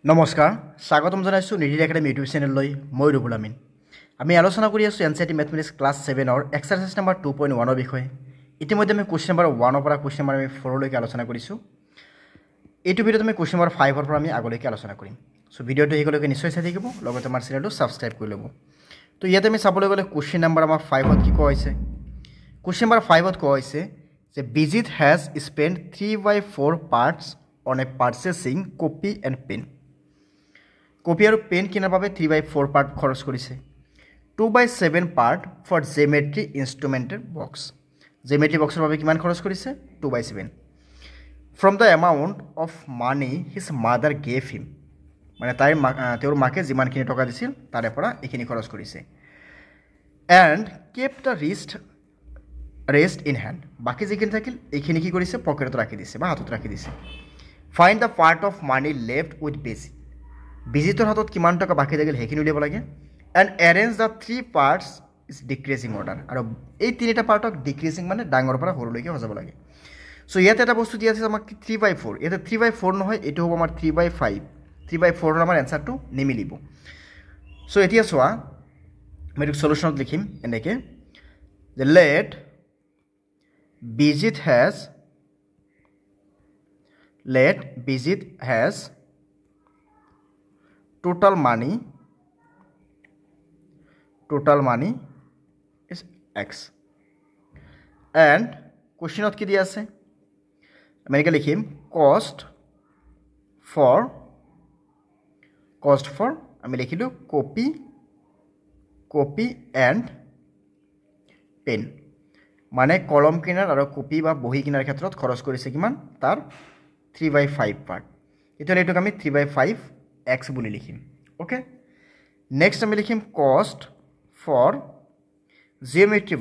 নমস্কাৰ স্বাগতম জনাইছোঁ নিধিৰ একাডেমি ইউটিউব চেনেললৈ মই ৰুবুল আমিন আমি আলোচনা কৰি আছোঁ এনচিইআৰটি মেথমেটিক্স ক্লাছ 7ৰ এক্সাৰচাইজ নম্বৰ 2.1ৰ বিষয়ে ইতিমধ্যে আমি কুৱেশ্যন নম্বৰ 1ৰ পৰা কুৱেশ্যন নম্বৰ 4 লৈকে আলোচনা কৰিছোঁ এইটো ভিডিঅ'ত আমি কুৱেশ্যন নম্বৰ 5ৰ পৰা আমি আগলৈকে আলোচনা কৰিম সো ভিডিঅ'টো শেষলৈকে নিশ্চয় চাই থাকিব লগতে আমাৰ চেনেলটো সাবস্ক্ৰাইব কৰি ল'ব তো ইয়াতে আমি চাবলৈ গ'লে কুৱেশ্যন নম্বৰ আমাৰ 5ত কি কোৱা হৈছে কুৱেশ্যন নম্বৰ 5ত কোৱা হৈছে যে Bijit has spent 3/4 parts on a purchasing copy and pen copy আৰু পেন কিনাৰ বাবে 3/4 পাৰ্ট খৰচ কৰিছে 2/7 পাৰ্ট ফৰ জিঅমেট্ৰি ইনষ্ট্ৰুমেণ্টেড বক্স জিঅমেট্ৰি বক্সৰ বাবে কিমান খৰচ কৰিছে 2/7 from the amount of money his mother gave him মানে তেওঁৰ মাকে যিমানখিনি টকা দিছিল তাৰে পৰা এইখিনি খৰচ কৰিছে and keep the rest in hand বাকী যিখিনি থাকিল এইখিনি কি কৰিছে পকেটত ৰাখি দিছে বা হাতত ৰাখি দিছে find the part of money left with Bijitৰ হাতত কিমান টকা বাকি থাকিল সেইখিনি উলিয়াব লাগে and arrange the 3 parts is decreasing order আৰু এই তিনিটা পাৰ্টক ডিক্ৰিজিং মানে ডাঙৰ পৰা সৰুলৈকে সজাব লাগে সো ইয়াতে এটা বস্তু দিয়া আছে আমাক 3/4 ইয়াতে 3/4 নহয় এইটো হ'ব আমাৰ 3/5 3/4 আমাৰ এনসাৰটো নিমিলিব সো এতিয়া চোৱা মই এইটো সলিউশনত লিখিম এনেকৈ যে late Bijit has total money is x and question কি দিয়া আছে আমি এনেকৈ লিখিম cost for আমি লিখিলো copy and pen মানে কলম কিনাৰ আৰু কপি বা বহি কিনাৰ ক্ষেত্ৰত খৰচ কৰিছে কিমান তাৰ 3/5 পাৰ্ট এতিয়া এইটোক আমি 3/5 x বুলি লিখিম ওকে নেক্সট আমি লিখিম কষ্ট ফৰ জিঅমেট্ৰি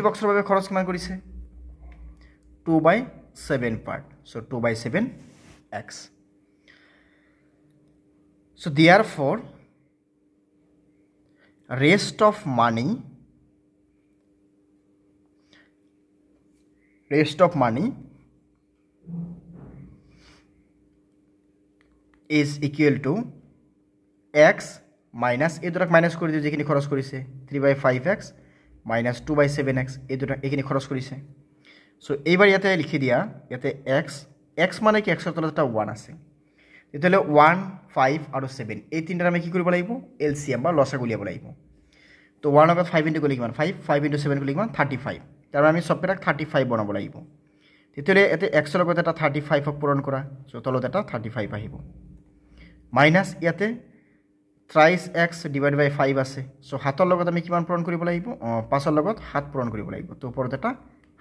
বক্সৰ বাবে খৰচ কিমান কৰিছে 2/7 part so 2/7 x so therefore rest of money is equal to x minus এই দুটাক মাইনাস কৰি দিও যেখিনি খৰচ কৰিছে 3/5x minus 2/7x এই দুটা এইখিনি খৰচ কৰিছে সো এইবাৰ ইয়াতে লিখি দিয়া ইয়াতে x মানে কি x ৰ তলত এটা 1 আছে তেতিয়ালে 1 5 আৰু 7 এই তিনটা আমি কি কৰিব লাগিব এলসিএম বা লসাগু উলিয়াব লাগিব তো 1 লগত 5 ইনটু কৰিলে কিমান 5 ইনটু 7 কৰিলে কিমান 35 তাৰ আমি সবকেটাক 35 বনাব লাগিব তেতিয়ালে এতে x ৰ লগত এটা 35 পূৰণ কৰা সো তলত এটা 35 আহিব মাইনাস ইয়াতে 30x ডিভাইড বাই 5 আছে সো হাতৰ লগত আমি কিমান পূৰণ কৰিব লাগিব 5 ৰ লগত 7 পূৰণ কৰিব লাগিব তো ওপৰত এটা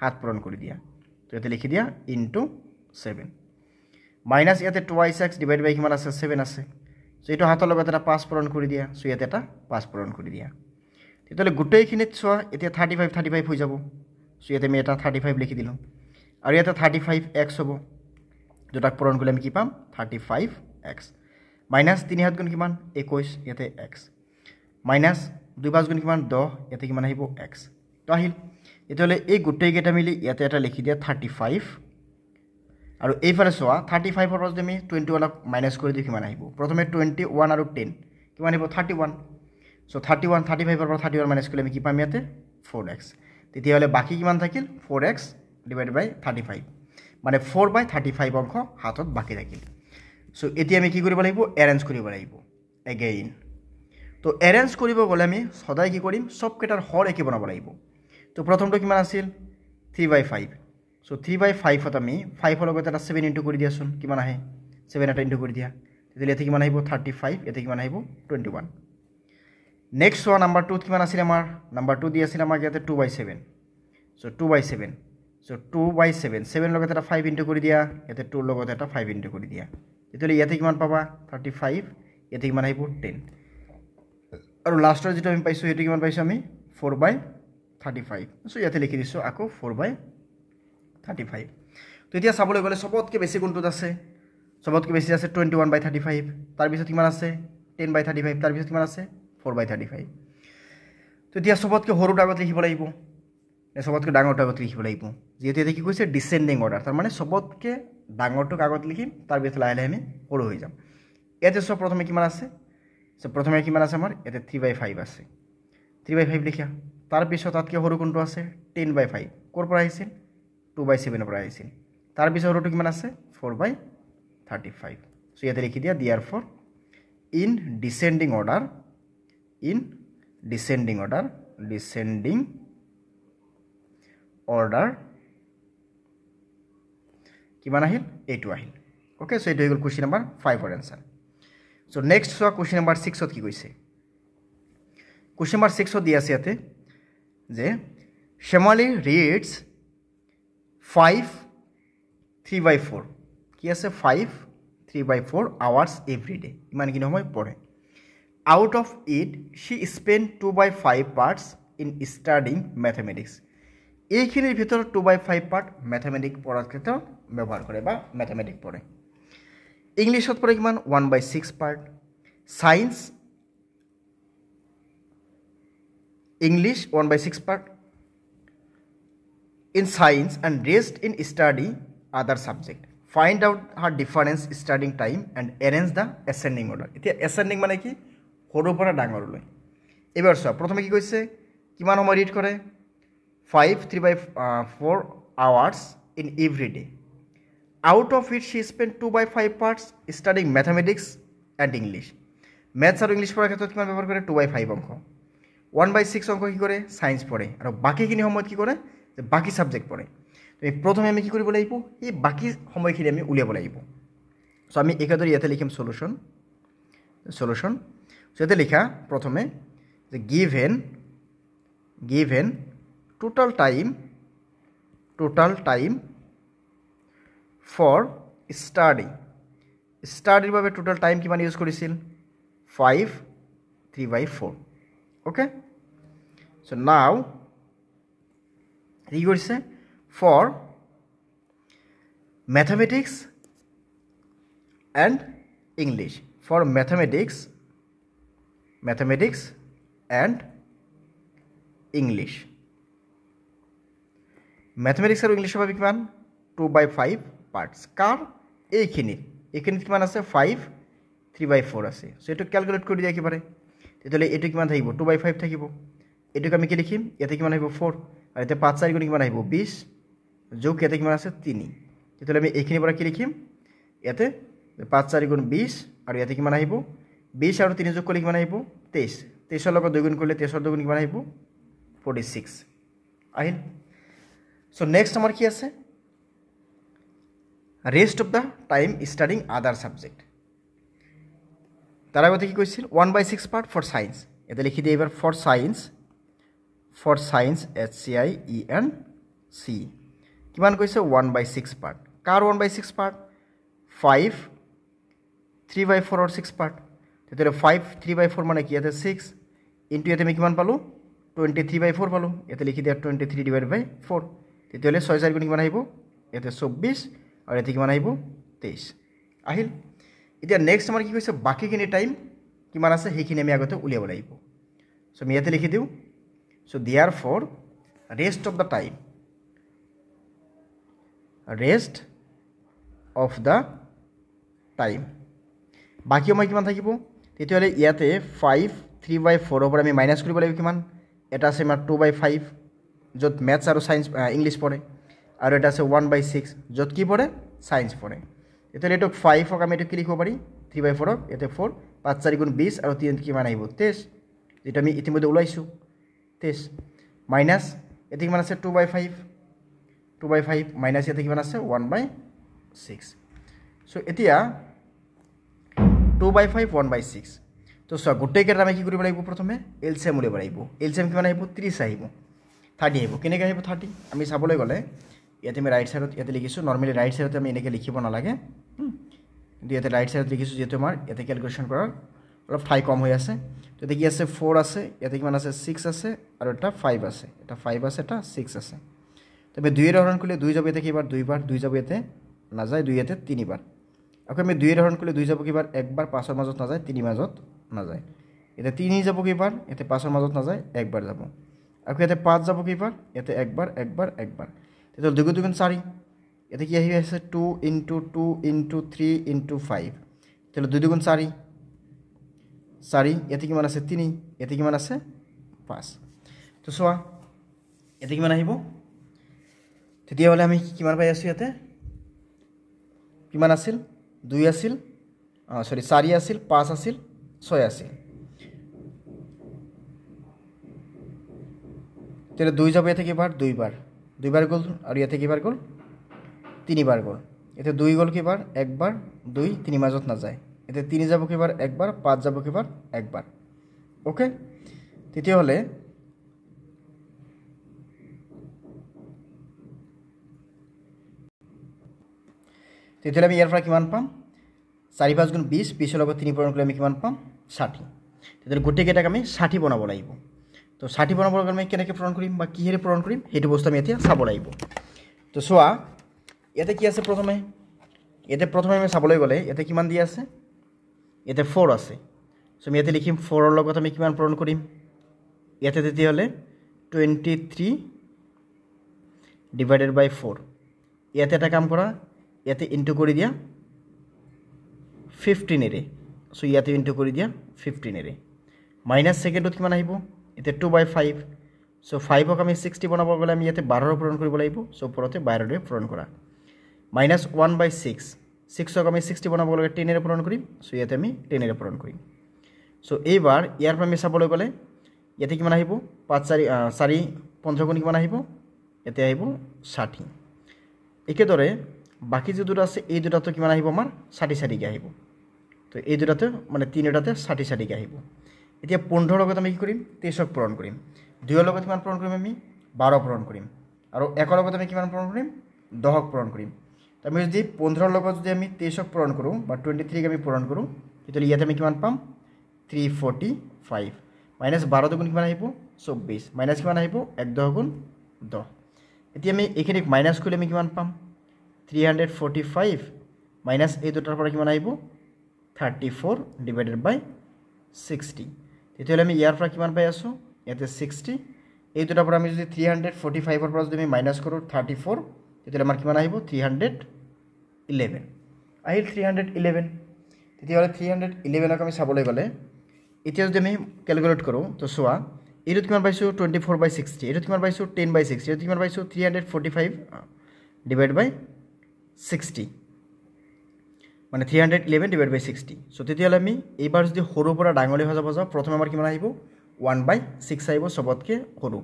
7 পূৰণ কৰি দিয়া তো ইয়াতে লিখি দিয়া ইনটু 7 মাইনাস ইয়াতে 2x ডিভাইড বাই কিমান আছে 7 আছে সো এটো হাতৰ লগত এটা 5 পূৰণ কৰি দিয়া সো ইয়াতে এটা 5 পূৰণ কৰি দিয়া তেতিয়ালে গুটেইখিনিত চোৱা এতিয়া 35 হৈ যাব সো ইয়াতে আমি এটা 35 লিখি দিলো আৰু ইয়াতে 35x হ'ব দুটাক পূৰণ কৰিলে আমি কি পাম 35x মাইনাস 3 হাত গুণ কিমান 21 ইয়াতে x মাইনাস 2 5 গুণ কিমান 10 ইয়াতে কিমান আহিব x তো আহিল এতিয়ালে এই গুটেই কেটা মিলি ইয়াতে এটা লিখি দিয়া 35 আৰু এইফালে চোৱা 35 ৰ পৰা যদি আমি 21 মাইনাস কৰি দিও কিমান আহিব প্ৰথমে 21 আৰু 10 কিমান আহিব 31 সো 31 35 ৰ পৰা 31 মাইনাস কৰিলে আমি কি পাম ইয়াতে 4x তেতিয়ালে বাকি কিমান থাকিল 4x ডিভাইড বাই 35 মানে 4/35 অংশ হাতত বাকি থাকিল সো এতিয়া আমি কি কৰিব লাগিব এৰেঞ্জ কৰিব লাগিব এগেইন তো এৰেঞ্জ কৰিব গলে আমি সদায় কি কৰিম সব কেটাৰ হৰ একে বনাব লাগিব তো প্ৰথমটো কিমান আছিল 3/5 সো 3/5 ত আমি 5 ৰ লগত এটা 7 ইনটু কৰি দিয়াছোন কিমান আহে 7 এটা ইনটু কৰি দিয়া তেতিয়ালে এতে কিমান আহিব 35 এতে কিমান আহিব 21 নেক্সট ওয়ান নাম্বার 2 কিমান আছিল আমাৰ নাম্বার 2 দি আছিল আমাক ইয়াতে 2/7 সো 2/7 সো 2/7 7 লগত এটা 5 ইনটু কৰি দিয়া ইয়াতে 2 লগত এটা 5 ইনটু কৰি দিয়া তেতিয়ালে ইয়াতে কিমান পাবা 35 ইয়াতে কিমান আহিব 10 আৰু লাষ্টৰ যেটো আমি পাইছো এটো কিমান পাইছো আমি 4/35 সো ইয়াতে লিখি দিছো আকৌ 4/35 তো এতিয়া চাবলৈ গলে সবতকে বেছি কোনটোত আছে সবতকে বেছি আছে 21/35 তাৰ পিছত কিমান আছে 10/35 তাৰ পিছত কিমান আছে 4/35 তো এতিয়া সবতকে সৰুৰ আগত লিখিব লাগিব সবতকৈ ডাঙৰটো আগত লিখিব লাগিব যিহেতু এতিয়া কি কৈছে ডিচেণ্ডিং অৰ্ডাৰ তাৰমানে সবতকৈ ডাঙৰটোক আগত লিখিম তাৰ পিছত লাহে লাহে আমি সৰু হৈ যাম ইয়াতে চব প্ৰথমে কিমান আছে প্ৰথমে কিমান আছে আমাৰ ইয়াতে 3/5 আছে 3/5 লিখা তাৰপিছত তাতকৈ সৰু কোনটো আছে 10/5 ক'ৰ পৰা আহিছিল 2/7 পৰা আহিছিল তাৰপিছত সৰুটো কিমান আছে 4/35 সো ইয়াতে লিখি দিয়া therefore in descending order কিমান আহিল এইটো আহিল ওকে সো এইটো হৈ গ'ল কুৱেশ্যন নম্বৰ 5 ৰ এনসাৰ সো নেক্সট চোৱা কুৱেশ্যন নম্বৰ 6 ত কি কৈছে কুৱেশ্যন নম্বৰ 6 ত দিয়া আছে ইয়াতে যে Shamali reads 5/3/4 কি আছে 5/3/4 hours every day ইমানখিনি সময় পঢ়ে out of it she spent 2/5 parts in studying mathematics এইখিনিৰ ভিতৰত 2/5 পাৰ্ট ম্যাথমেটিক্স পঢ়াৰ ক্ষেত্ৰত ব্যৱহাৰ কৰে বা ম্যাথমেটিক্স পঢ়ে ইংলিছত পঢ়ে কিমান 1/6 part science English 1/6 part in science and rest in study other subject find out her difference studying time and arrange the ascending order এতিয়া ascending মানে কি সৰুৰ পৰা ডাঙৰলৈ এবাৰ চোৱা প্ৰথমে কি কৈছে কিমান সময় ৰিড কৰে 3/4 hours in every day out of it she spent 2/5 parts studying mathematics and english maths আৰু english পঢ়াৰ ক্ষেত্ৰত কিমান ব্যৱহাৰ কৰে 2/5 অংক 1/6 অংক কি কৰে সায়েন্স পঢ়ে আৰু বাকিখিনি সময়ত কি কৰে যে বাকি সাবজেক্ট পঢ়ে তো প্ৰথমে আমি কি কৰিব লাগিব এই বাকি সময়খিনি আমি উলিয়াব লাগিব সো আমি একাদৰে ইয়াতে লিখিম সলিউশন সো ইয়াতে লিখা প্ৰথমে যে given total time for study বাবে total time কিমান ইউজ কৰিছিল 5/3/4 okay so now কি কৰিছে for mathematics and english for mathematics and english mathematics আৰু ইংলিশ বাবে কিমান 2/5 পার্টস কার এইখিনিত কিমান আছে 5/3/4 আছে সো এটো ক্যালকুলেট কৰি দিয়া কিবাৰে তেতিয়ালে এটো কিমান থাকিব 2/5 থাকিব এটোক আমি কি লিখিম ইয়াতে কিমান আহিব 4 আৰু এতে 5 4 গুণ কিমান আহিব 20 যোগ ইয়াতে কিমান আছে 3 তেতিয়ালে আমি এইখিনি পৰা কি লিখিম ইয়াতে 5 4 গুণ 20 আৰু ইয়াতে কিমান আহিব 20 আৰু 3 যোগ কৰিলে কিমান আহিব 23 23 ৰ লগত 2 গুণ কৰিলে 23 ৰ 2 গুণ কিমান আহিব 46 আহিল So next আমাৰ কি আছে rest of the time studying other subject তাৰ আগতে কি কৈছিল 1/6 part for science এটা লিখি দিই এবাৰ for science HCIENC কিমান কৈছে 1/6 part car 1/6 part 5/3/4 or 6 part তেতিয়ালে 5/3/4 মানে কি ইয়াতে 6 ইনটু ইয়াতে আমি কিমান পালো 23/4 পালো ইয়াতে লিখি দিয়া 23/4 তেতিয়ালে 6 4 গুণ কিমান আহিব এতে 24 আৰু এতে কিমান আহিব 23 আহিল এতিয়া নেক্সট আমাৰ কি কৈছে বাকিখিনি টাইম কিমান আছে হেখিনি আমি আগতে উলিয়াব লাগিব সো আমি ইয়াতে লিখি দিও so therefore rest of the time বাকি সময় কিমান থাকিব তেতিয়ালে ইয়াতে 5/3/4 ৰ পৰা আমি মাইনাস কৰিব লাগিব কিমান এটা আছে আমাৰ 2/5 যত ম্যাথছ আৰু সায়েন্স ইংলিশ পঢ়ে আৰু এটা আছে 1/6 যত কি পঢ়ে সায়েন্স পঢ়ে এতে এটো 5 ক আমি এটো কি লিখিব পাৰি 3/4 এতে 4 5 4 গুণ 20 আৰু 3 কিমান আহিব 23 যেটা আমি ইতিমধ্যে উলাইছো 23 মাইনাস এতে কিমান আছে 2/5 মাইনাস এতে কিমান আছে 1/6 সো এতিয়া 2/5 1/6 তো সো গোটেই কেইটা আমি কি কৰিব লাগিব প্ৰথমে এলসিএম উলিয়াব লাগিব এলসিএম কিমান আহিব 30 আহিব 30 আহিব কেনেকৈ আহিব 30 আমি চাবলৈ গলে ইয়াতে আমি ৰাইট সাইডত ইয়াতে লিখিছো নৰমালি ৰাইট সাইডত আমি এনেকৈ লিখিব নালাগে কিন্তু ইয়াতে ৰাইট সাইডত লিখিছো যেটো আমাৰ ইয়াতে ক্যালকুলেশন কৰাৰ অলপ ঠাই কম হৈ আছে তো দেখি আছে 4 আছে ইয়াতে কিমান আছে 6 আছে আৰু এটা 5 আছে এটা 5 আছে এটা 6 আছে তবে 2 এর হরণ করলে 2 যাব এতে কিবার 2 বার 2 যাব এতে না যায় 2 এতে 3 বার আকৌ আমি 2 এর হরণ করলে 2 যাব কিবার একবার 5 এর মাজত না যায় 3 মাজত না যায় এতে 3 যাব কিবার এতে 5 এর মাজত না যায় একবার যাব আকৌ ইয়াতে 5 যাব কেইবাৰ ইয়াতে একবাৰ একবাৰ একবাৰ তেতিয়াহ'লে 2 2 4 ইয়াতে কি আহি আছে 2 * 2 * 3 * 5 তেতিয়াহ'লে 2 2 4 4 ইয়াতে কিমান আছে 3 ইয়াতে কিমান আছে 5 তো চোৱা ইয়াতে কিমান আহিব তেতিয়াহ'লে আমি কিমান পাই আছো ইয়াতে কিমান আছিল 2 আছিল সৰি 4 আছিল 5 আছিল 6 আছিল তেলে 2 যাব ইয়াতে কিবার 2 বার 2 বার গল আর ইয়াতে কিবার গল 3 বার গল এতে 2 গল কিবার একবার 2 3 মাজত না যায় এতে 3 যাব কিবার একবার 5 যাব কিবার একবার ওকে তৃতীয় হলে তেতিয়াহ'লে আমি ইয়াৰ পৰা কিমান পাম 4 5 গুণ 20 20 ৰ লগত 3 পূৰণ কৰিলে আমি কিমান পাম 60 তেতিয়াহ'লে গোটেইকেইটাক আমি 60 বনাব লাগিব তো 60 বনাবৰ কাৰণে আমি কেনেকৈ পূৰণ কৰিম বা কিহেৰে পূৰণ কৰিম সেইটো বস্তু আমি এতিয়া চাব লাগিব তো চোৱা ইয়াতে কি আছে প্ৰথমে আমি চাবলৈ গ'লে ইয়াতে কিমান দিয়া আছে ইয়াতে 4 আছে সো আমি ইয়াতে লিখিম 4 ৰ লগত আমি কিমান পূৰণ কৰিম ইয়াতে তেতিয়াহ'লে 23 ডিভাইডেড বাই 4 ইয়াতে এটা কাম কৰা ইয়াতে ইনটু কৰি দিয়া 15 এৰে সো ইয়াতে ইনটু কৰি দিয়া 15 এৰে মাইনাস সেকেন্ডত কিমান আহিব এতে 2/5 সো 5 ক আমি 60 বনাব গলে আমি ইয়াতে 12 ৰ পূৰণ কৰিব লাগিব সো পৰতে 12 ৰে পূৰণ কৰা মাইনাস 1/6 6 ক আমি 60 বনাব গলে 10 এৰে পূৰণ কৰিম সো ইয়াতে আমি 10 এৰে পূৰণ কৰিম সো এইবাৰ ইয়াৰ পৰা আমি চাবলৈ গলে ইয়াতে কিমান আহিব 5 4 15 গুণ কিমান আহিব ইয়াতে আহিব 60 একেদৰে বাকি যে দুটো আছে এই দুটাতে কিমান আহিব আমাৰ 60 60 কে আহিব তো এই দুটাতে মানে তিনিটাতে 60 60 কে আহিব এতিয়া 15 লগত আমি কি কৰিম 23 ক পূৰণ কৰিম 2 ৰ লগত কিমান পূৰণ কৰিম আমি 12 পূৰণ কৰিম আৰু 1 ৰ লগত আমি কিমান পূৰণ কৰিম 10 ক পূৰণ কৰিম তো আমি যদি 15 ৰ লগত যদি আমি 23 ক পূৰণ কৰো বা 23 কে আমি পূৰণ কৰো তেতিয়াহ'লে ইয়াতে আমি কিমান পাম 345 মাইনাস 12 দুগুণ কিমান আহিব 24 মাইনাস কিমান আহিব 1 10 গুণ 10 এতিয়া আমি এখানে মাইনাস কৰিলে আমি কিমান পাম 345 মাইনাস এই দুটাৰ পৰা কিমান আহিব 34 ডিভাইডেড বাই 60 তেতিয়াহ'লে আমি ইয়াৰ পৰা কিমান পাই আছো ইয়াতে 60 এই দুটাৰ পৰা আমি যদি 345 ৰ পৰা যদি আমি মাইনাস কৰো 34 তেতিয়াহ'লে আমাৰ কিমান আহিব 311 আহিল 311 তেতিয়াহ'লে 311 ক আমি চাবলৈ গ'লে এতিয়া যদি আমি ক্যালকুলেট কৰো তো চোৱা এইটো কিমান পাইছো 24/60 এইটো কিমান পাইছো 10/60 এইটো কিমান পাইছো 345 ডিভাইড বাই 60 মানে 311 ডিভাইড বাই 60 সো তেতিয়াহ'লে আমি এইবাৰ যদি সৰু পৰা ডাঙৰলৈ হৈ যাব প্ৰথমে আমাৰ কিমান আহিব 1/6 আহিব সবতকে সৰু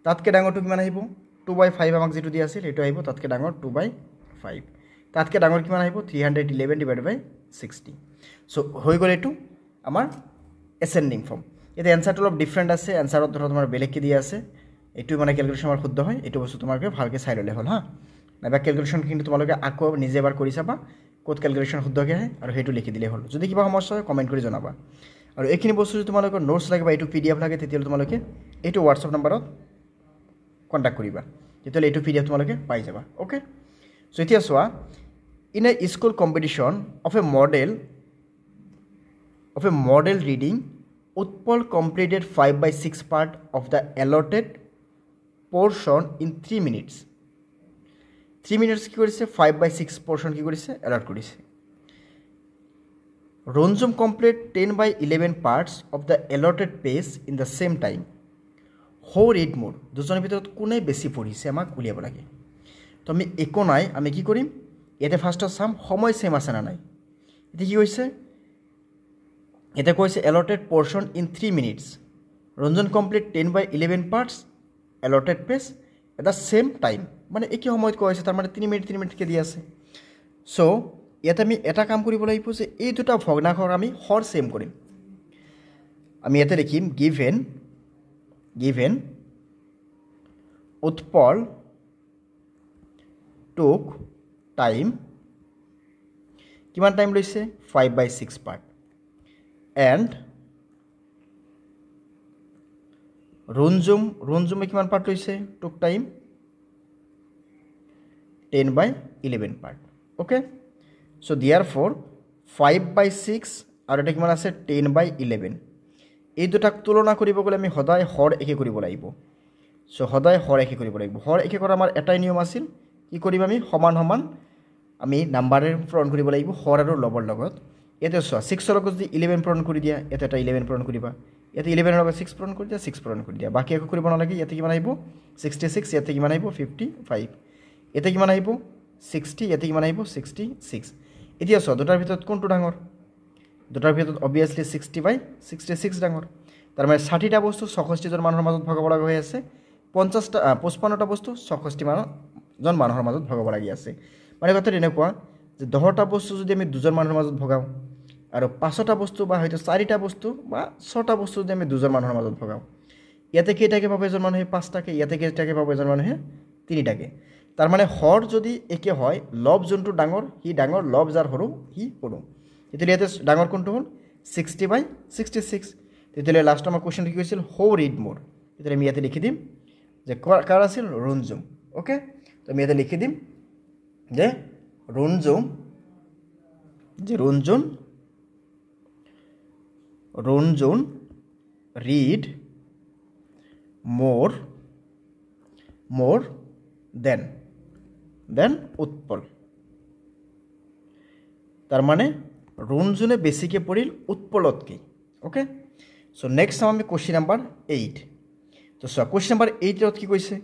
তাতকে ডাঙৰটো কিমান আহিব 2/5 আমাক যেটো দি আছিল এটো আহিব তাতকে ডাঙৰ 2/5 তাতকে ডাঙৰ কিমান আহিব 311 ডিভাইড বাই 60 সো হৈ গ'ল এটো আমাৰ এসেন্ডিং ফৰ্ম এটা অ্যানসাৰটো অলপ ডিফাৰেন্ট আছে অ্যানসাৰত ধৰ তোমাৰ বেলেগ কি দিয়া আছে এটো মানে ক্যালকুলেশন আমাৰ শুদ্ধ হয় এটো বস্তু তোমাকে ভালকে চাই ললে হল হা নাইবা ক্যালকুলেশন কিন্তু তোমালোকে আকৌ নিজে এবাৰ কৰি চাবা কোড ক্যালকুলেশন শুদ্ধকে আহে আৰু হেতু লিখি দিলে হল যদি কিবা সমস্যা হয় কমেন্ট কৰি জনাবা আৰু এইখিনি বস্তু যদি তোমালোকৰ নোটস লাগে বা এটো পিডিএফ লাগে তেতিয়ালে তোমালোকে এটো WhatsApp নম্বৰত কন্টাক্ট কৰিবা তেতিয়ালে এটো পিডিএফ তোমালোকে পাই যাবা ওকে সো এতিয়া সোৱা in a school competition of a model reading Utpal completed 5/6 part of the allotted portion in 3 minutes 3 minutes কি কৰিছে 5/6 portion কি কৰিছে allot কৰিছে Ronjum complete 10/11 parts of the allotted pace in the same time How read more দুজনৰ ভিতৰত কোনে বেছি পঢ়িছে আমাক উলিয়াব লাগে তো আমি একো নাই আমি কি কৰিম এতে ফাৰ্স্টত সাম সময় সেম আছে না নাই এতে কি হৈছে এটা কৈছে allotted portion in 3 minutes Ranjan complete 10/11 parts allotted pace at the same time মানে একই সময়ত কৈছে তার মানে 3 মিনিট কে দি আছে সো এটা আমি এটা কাম কৰিব লাগিব যে এই দুটা ভগ্নাংশৰ আমি হৰ সেম কৰিম আমি এতে লিখিম given Utpal took time কিমান টাইম লৈছে 5/6 part and Runjum কিমান পার্ট লৈছে took time 10/11 part okay so therefore 5/6 আৰু এটা কিমান আছে 10/11 এই দুটাক তুলনা কৰিব গলে আমি সদায় হৰ একে কৰিব লাগিব সো সদায় হৰ একে কৰিব লাগিব হৰ একে কৰা আমাৰ এটাই নিয়ম আছিল কি কৰিম আমি সমান সমান আমি নাম্বাৰে পূৰণ কৰিব লাগিব হৰ আৰু লবৰ লগত ইয়াতে চোৱা 6 ৰ লগত যদি 11 পূৰণ কৰি দিয়া ইয়াতে এটা 11 পূৰণ কৰিবা ইয়াতে 11 ৰ লগত 6 পূৰণ কৰি দিয়া 6 পূৰণ কৰি দিয়া বাকি একো কৰিব নালাগে ইয়াতে কিমান আহিব 66 ইয়াতে কিমান আহিব 55 ইয়াতে কিমান আহিব 60 ইয়াতে কিমান আহিব 66 এতিয়া চোৱা দুটাৰ ভিতৰত কোনটো ডাঙৰ দুটাৰ ভিতৰত অবভিয়াছলি 60/66 ডাঙৰ তাৰ মানে 60টা বস্তু 66 জন মানুহৰ মাজত ভগাব লগা হৈ আছে 55টা বস্তু 66 জন মানুহৰ মাজত ভগাব লাগি আছে মানে কথা এনেকুৱা যে 10টা বস্তু যদি আমি দুজন মানুহৰ মাজত ভগাও আৰু 5টা বস্তু বা হয়তো 4টা বস্তু বা 6টা বস্তু যদি আমি দুজন মানুহৰ মাজত ভগাও ইয়াতে কেইটাকে পাব এজন মানুহে 5টাকে ইয়াতে কেইটাকে পাব এজন মানুহে 3টাকে তাৰ মানে হৰ যদি একে হয় লব যোনটো ডাঙৰ হি ডাঙৰ লব যাৰ সৰু হি সৰু তেতিয়ালে ইয়াতে ডাঙৰ কোনটো হ'ল 60/66 তেতিয়ালে লাষ্ট আমাৰ কোৱেশ্চনটো কি হৈছিল হৌ ৰিড মোৰ তেতিয়ালে আমি ইয়াতে লিখি দিম যে কাৰ আছিল ৰুনজুম ওকে তো আমি ইয়াতে লিখি দিম যে ৰুনজুম ৰিড more than উৎপল তাৰ মানে ৰুনজুনে বেছিকে পঢ়িল উৎপলতকে ওকে সো নেক্সট আমি কোৱেশ্চন নাম্বাৰ 8 তো সো কোৱেশ্চন নাম্বাৰ 8 ত কি কৈছে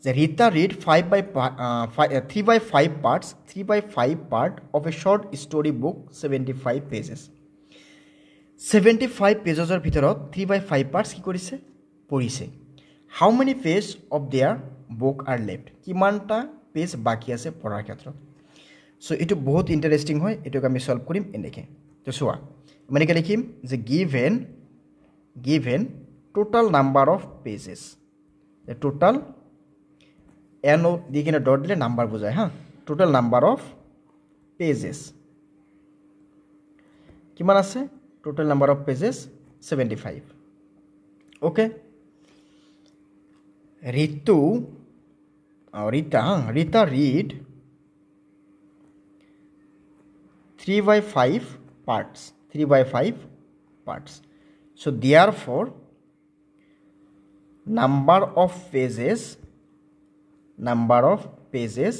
যে Rita read 3/5 part of a short story book 75 pages 75 পেজৰ ভিতৰত 3/5 parts কি কৰিছে পঢ়িছে how many pages of their book are left কিমানটা পেজ বাকি আছে পঢ়াৰ ক্ষেত্ৰত সো এটো বহুত ইন্টাৰেস্টিং হয় এটোক আমি সলভ কৰিম এনেকে তো সোয়া মানে কি লিখিম যে given total number of pages the total n দি কিনে ডট দিলে নাম্বার বোঝায় হ্যাঁ total number of pages কিমান আছে total number of pages 75 okay Rita read 3/5 parts so therefore number of pages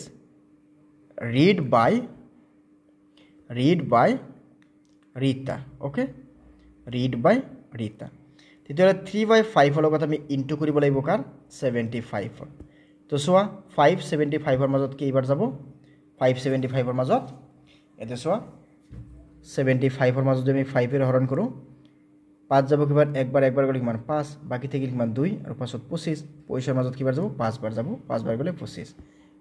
read by Rita okay read by Rita তেতিয়ালে 3/5 ৰ লগত আমি ইনটু কৰিব লাগিব কাৰ 75 তো সোয়া 575 ৰ মাজত কেইবাৰ যাব 575 ৰ মাজত এতে সোয়া 75 ৰ মাজত আমি 5 এৰ হৰণ কৰো 5 যাব কিবাৰ একবাৰ গলে কিমান 5 বাকি থাকিল কিমান 2 আৰু পাছত 25 পইচাৰ মাজত কিবাৰ যাব 5 বাৰ যাব 5 বাৰ গলে 25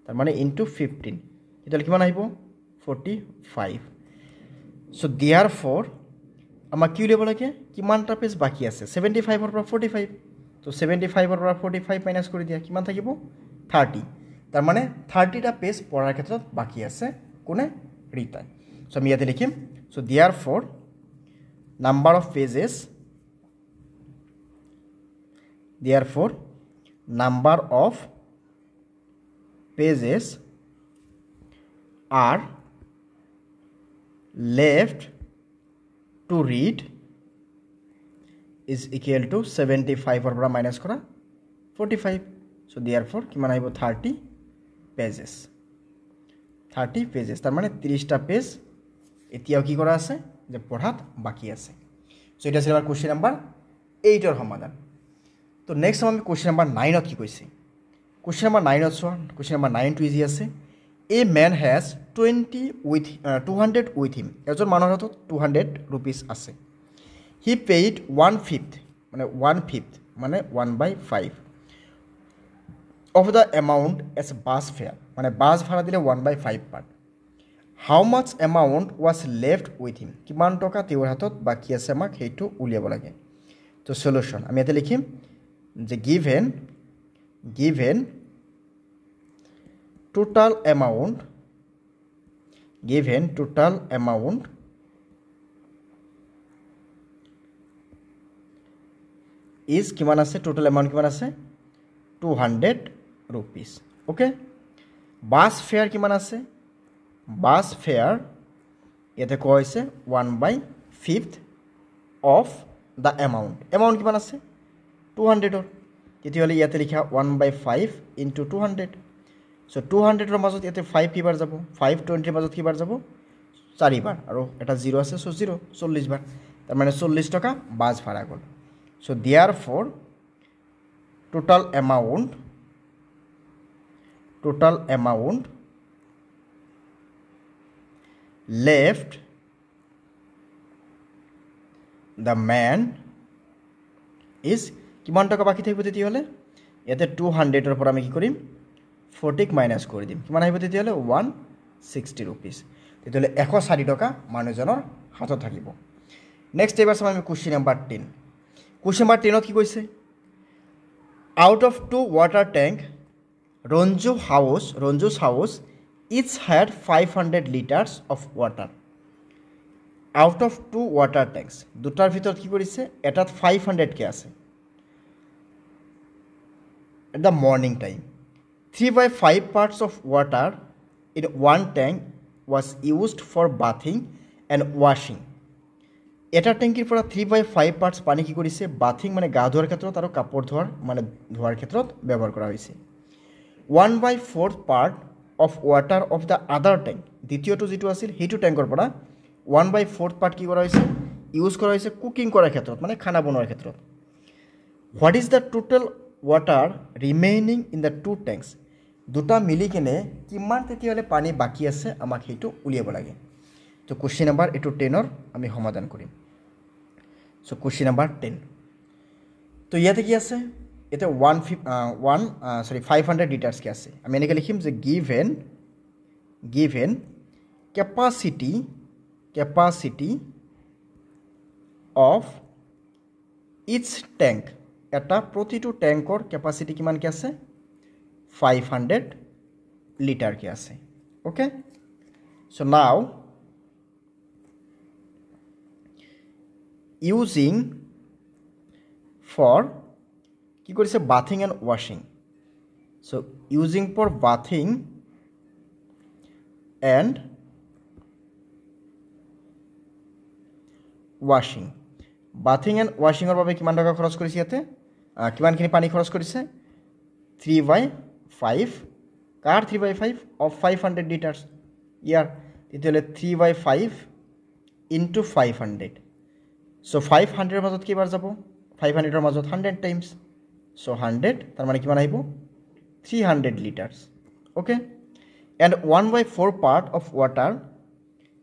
তাৰ মানে ইনটু 15 তেতিয়ালে কিমান আহিব 45 সো therefore আমাৰ কি উলিয়াব লাগে কিমানটা পেজ বাকি আছে 75 ৰ পৰা 45 তো 75 ৰ পৰা 45 মাইনাস কৰি দিয়া কিমান থাকিব 30 তাৰ মানে 30টা পেজ পঢ়াৰ ক্ষেত্ৰত বাকি আছে কোনে ৰীতা সো আমি ইয়াতে লিখিম so therefore number of pages are left to read is equal to 75 or minus kora 45 so therefore kiman aibo 30 pages tar mane 30 ta page etiao ki kora ase je podhat baki ase so eta sil amar question number 8 or সমাধান তো next আমি question number 9 ত কি কৈছে question number 9 to সোৱা question number 9 to easy ase a man has 200 with him এজন মানুহৰ হাতত 200 rupees আছে he paid 1/5 মানে 1/5 of the amount as bus fare মানে বাস ভাড়া দিলে 1/5 part how much amount was left with him কিমান টকা তেওঁৰ হাতত বাকি আছে আমাক হেইটো উলিয়াব লাগে তো সলিউশন আমি এটা লিখিম যে given total amount is কিমান আছে total amount কিমান আছে 200 rupees okay bus fare কিমান আছে bus fare ইয়াতে কৈছে 1/5 of the amount কিমান আছে 200 ৰ তেতিয়াহ'লে ইয়াতে লিখা 1/5 ইনটু 200 চ' 200ৰ মাজত ইয়াতে 5 কিবাৰ যাব 520ৰ মাজত কিবাৰ যাব 4 বাৰ আৰু এটা 0 আছে চ' 0 40 বাৰ তাৰমানে 40 টকা বাছ ভাড়া গ'ল চ' দিয়াৰ for total amount left the man is কিমান টকা বাকি থাকিব তেতিয়াহ'লে ইয়াতে 200ৰ পৰা আমি কি কৰিম 40ক মাইনাছ কৰি দিম কিমান আহিব তেতিয়াহ'লে 160 rupees তেতিয়াহ'লে 104 টকা মানুহজনৰ হাতত থাকিব নেক্সট এবাৰ চাম আমি কুৱেশ্যন নম্বৰ 10 কুৱেশ্যন নম্বৰ 10ত কি কৈছে out of 2 water tank Ronju's house each had 500 liters of water out of 2 water tanks দুটাৰ ভিতৰত কি কৰিছে এটাত 500 কে আছে at the morning time 3/5 parts of water in one tank was used for bathing and washing এটা ট্যাঙ্কিৰ পৰা 3/5 parts পানী কি কৰিছে বাথিং মানে গা ধোৱাৰ ক্ষেত্ৰত আৰু কাপোৰ ধোৱাৰ ক্ষেত্ৰত ব্যৱহাৰ কৰা হৈছে 1/4 part of water of the other tank দ্বিতীয়টো যেটো আছিল হেতু ট্যাঙ্কৰ পৰা 1/4 part কি কৰা হৈছে ইউজ কৰা হৈছে কুকিং কৰাৰ ক্ষেত্ৰত মানে খানা বনোৱাৰ ক্ষেত্ৰত what is the total water remaining in the two tanks দুটা মিলি কেনে কিমান তেতিয়ালে পানী বাকি আছে আমাক হেতু উলিয়াব লাগে তো কোশ্চেন নাম্বার এটো 10 আমি সমাধান কৰিম সো কোশ্চেন নাম্বার 10 তো ইয়াতে কি আছে এতে 500 লিটারস কি আছে আমি এনেকে লিখিম যে given capacity of each tank এটা প্রতিটো ট্যাঙ্কৰ ক্যাপাসিটি কিমান কি আছে 500 লিটাৰ কি আছে okay so now using for কি কৰিছে bathing and washing so using for bathing and washing ৰ বাবে কিমান টকা খৰচ কৰিছে ইয়াতে কিমানখিনি পানী খৰচ কৰিছে 3/5 কাৰ 3/5 of 500 liters ইয়াৰ তেতিয়ালে 3/5 into 500 so 500 মাজত কি বাৰ যাব 500 ৰ মাজত 100 times so 100 তাৰ মানে কিমান আহিব 300 liters okay and 1/4 part of water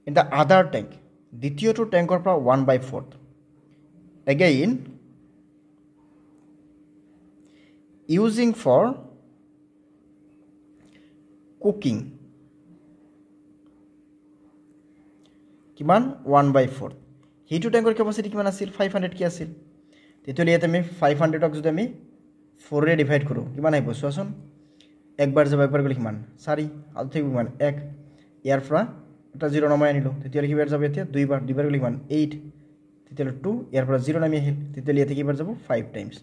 in the other tank দ্বিতীয়টো ট্যাঙ্কৰ পৰা 1/4 again using for cooking কিমান 1/4 হিটু ট্যাঙ্কৰ ক্যাপাসিটি কিমান আছিল 500 কি আছিল তেতিয়ালে ইয়াতে আমি 500 ক যদি আমি 4 ৰে ডিভাইড কৰো কিমান আহিব চোৱাচোন একবাৰ যাব একবাৰ গলে কিমান 4 আৰু থাকিব কিমান 1 ইয়াৰ পৰা এটা 0 নমাই আনিলো তেতিয়ালে কিবাৰ যাব এতিয়া দুইবাৰ গলে কিমান 8 তেতিয়ালে 2 ইয়াৰ পৰা 0 নামি আহিল তেতিয়ালে ইয়াতে কিবাৰ যাব 5 টাইমস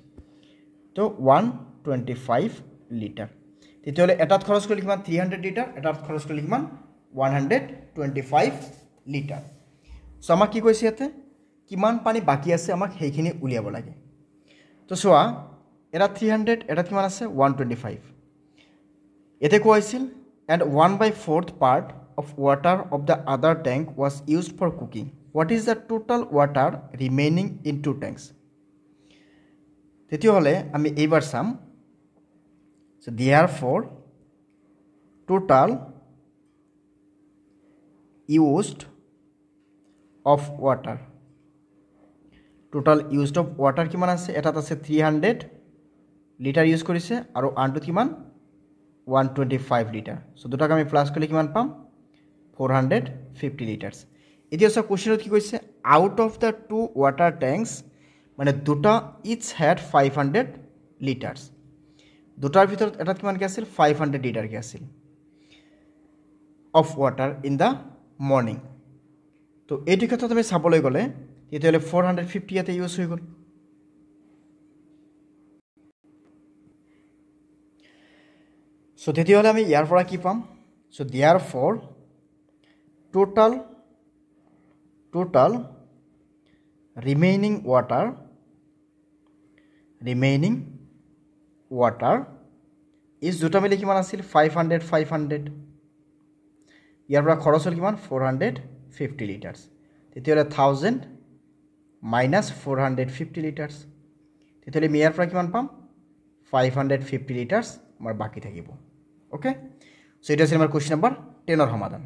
তো 125 লিটাৰ তেতিয়ালে এটাত খৰচ কৰিলে কিমান 300 লিটাৰ এটাত খৰচ কৰিলে কিমান 125 লিটাৰ সো আমাক কি কৈছে ইয়াতে কিমান পানী বাকি আছে আমাক হেইখিনি উলিয়াব লাগে তো সোয়া এটা 300 এটা কিমান আছে 125 এতে কোৱাইছিল and 1/4 part of water of the other tank was used for cooking what is the total water remaining in two tanks তেতিয়াহলে আমি এইবাৰ চাম so therefore total used of water কিমান আছে এটাত আছে 300 লিটাৰ ইউজ কৰিছে আৰু আনটোত কিমান 125 লিটাৰ সো দুটাক আমি প্লাস কৰিলে কিমান পাম 450 লিটাৰস এতিয়া সব কোশ্চেনত কি কৈছে out of the two water tanks মানে দুটা ইচ হ্যাড 500 লিটাৰস দুটাৰ ভিতৰত এটাত কিমান কি আছিল 500 লিটাৰ কি আছিল of water in the morning তো এইটো ক্ষেত্ৰত আমি চাবলৈ গলে তেতিয়ালে 450 ইয়াতে ইউজ হৈ গল সো তেতিয়ালে আমি ইয়াৰ পৰা কি পাম so therefore total remaining water is দুটা মিলি কিমান আছিল 500 500 ইয়াৰ পৰা খৰচ হ'ল কিমান 450 লিটাৰ্ছ তেতিয়াহ'লে 1000 মাইনাছ 450 লিটাৰ্ছ তেতিয়াহ'লে আমি ইয়াৰ পৰা কিমান পাম 550 লিটাৰ্ছ আমাৰ বাকী থাকিব অ'কে চ' এইটো আছিল আমাৰ কুৱেশ্যন নম্বৰ 10ৰ সমাধান